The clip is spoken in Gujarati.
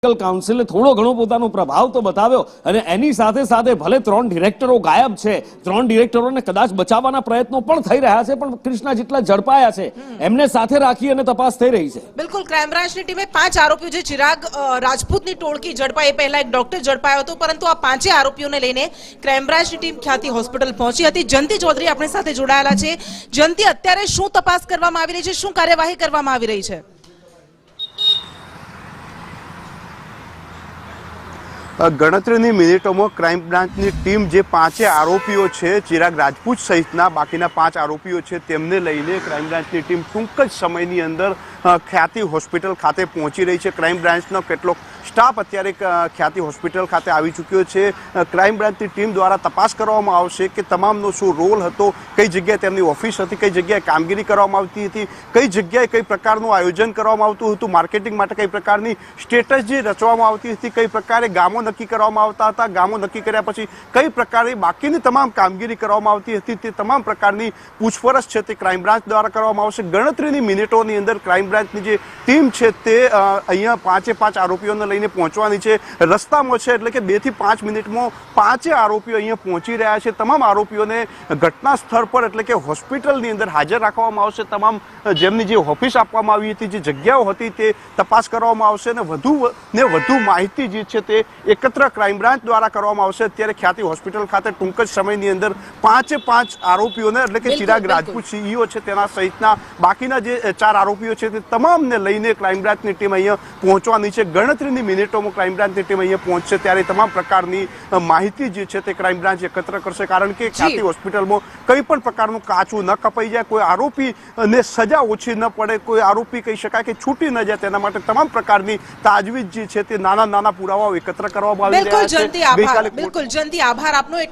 કાઉન્સિલે થોડો ઘણો પોતાનો પ્રભાવ તો બતાવ્યો અને એની સાથે સાથે ભલે 3 ડિરેક્ટરો ગાયબ છે, 3 ડિરેક્ટરોને કદાચ બચાવવાના પ્રયત્નો પણ થઈ રહ્યા છે, પણ કૃષ્ણા જેટલા ઝડપાયા છે એમને સાથે રાખી અને તપાસ થઈ રહી છે। બિલકુલ, ક્રાઇમ બ્રાન્ચની ટીમે 5 આરોપીઓ જે ચિરાગ રાજપૂતની ટોળકી ઝડપાઈ, પહેલા એક ડોક્ટર ઝડપાયો હતો, પરંતુ આ 5 આરોપીઓને લઈને ક્રાઇમ બ્રાન્ચની ટીમ ખ્યાતિ હોસ્પિટલ પહોંચી હતી। જયંતિ ચૌધરી આપણી સાથે જોડાયેલા છે। જયંતિ, અત્યારે શું તપાસ કરવામાં આવી રહી છે, શું કાર્યવાહી કરવામાં આવી રહી છે? ગણતરીની મિનિટોમાં ક્રાઇમ બ્રાન્ચની ટીમ જે 5 આરોપીઓ છે, ચિરાગ રાજપૂત સહિતના બાકીના 5 આરોપીઓ છે, તેમને લઈને ક્રાઇમ બ્રાન્ચની ટીમ ટૂંક જ સમયની અંદર ખ્યાતિ હોસ્પિટલ ખાતે પહોંચી રહી છે। ક્રાઇમ બ્રાન્ચનો કેટલોક સ્ટાફ અત્યારે ખ્યાતિ હોસ્પિટલ ખાતે આવી ચૂક્યો છે। ક્રાઇમ બ્રાન્ચની ટીમ દ્વારા તપાસ કરવામાં આવશે કે તમામનો શું રોલ હતો, કઈ જગ્યાએ તેમની ઓફિસ હતી, કઈ જગ્યાએ કામગીરી કરવામાં આવતી હતી, કઈ જગ્યાએ કઈ પ્રકારનું આયોજન કરવામાં આવતું હતું, માર્કેટિંગ માટે કઈ પ્રકારની સ્ટ્રેટેજી રચવામાં આવતી હતી, કઈ પ્રકારે ગામો નક્કી કરવામાં આવતા હતા, ગામો નક્કી કર્યા પછી કઈ પ્રકારે બાકીની તમામ કામગીરી કરવામાં આવતી હતી, તે તમામ પ્રકારની પૂછપરછ છે તે ક્રાઇમ બ્રાન્ચ દ્વારા કરવામાં આવશે। ગણતરીની મિનિટોની અંદર ક્રાઇમ બ્રાન્ચની જે ટીમ છે તે અહીંયા 5 આરોપીઓને લઈને પહોંચવાની છે, રસ્તામાં છે, એટલે કે 2 થી 5 મિનિટમાં 5 આરોપીઓ અહીંયા પહોંચી રહ્યા છે। તમામ આરોપીઓને ઘટના સ્થળ પર એટલે કે હોસ્પિટલની અંદર હાજર રાખવામાં આવશે। તમામ જેમની જે ઓફિસ આપવામાં આવી હતી, જે જગ્યાઓ હતી, તે તપાસ કરવામાં આવશે અને વધુ માહિતી જે છે તે એકત્ર ક્રાઇમ બ્રાન્ચ દ્વારા કરવામાં આવશે। અત્યારે ખ્યાતિ હોસ્પિટલ ખાતે ટૂંક જ સમયની અંદર 5 આરોપીઓને એટલે કે ચિરાગ રાજપૂત સીઈઓ છે તેના સહિતના બાકીના જે 4 આરોપીઓ છે તે તમામને લઈને ક્રાઇમ બ્રાન્ચની ટીમ અહીંયા પહોંચવાની છે। ગણતરીની મિનિટોમાં ક્રાઇમ બ્રાન્ચની ટીમ અહીંયા પહોંચશે ત્યારે તમામ પ્રકારની માહિતી જે છે તે ક્રાઇમ બ્રાન્ચ એકત્ર કરશે, કારણ કે ખ્યાતિ હોસ્પિટલમાં કંઈ પણ પ્રકારનું કાચું ન કપાઈ જાય, કોઈ આરોપીને સજા ઓછી ન પડે, કોઈ આરોપી કહી શકાય કે છૂટી ન જાય, તેના માટે તમામ પ્રકારની તાજવીજ જે છે તે નાના પુરાવાઓ એકત્ર કરવામાં આવી રહ્યા છે। બિલકુલ જયંતિ, આભાર આપનો। એટલે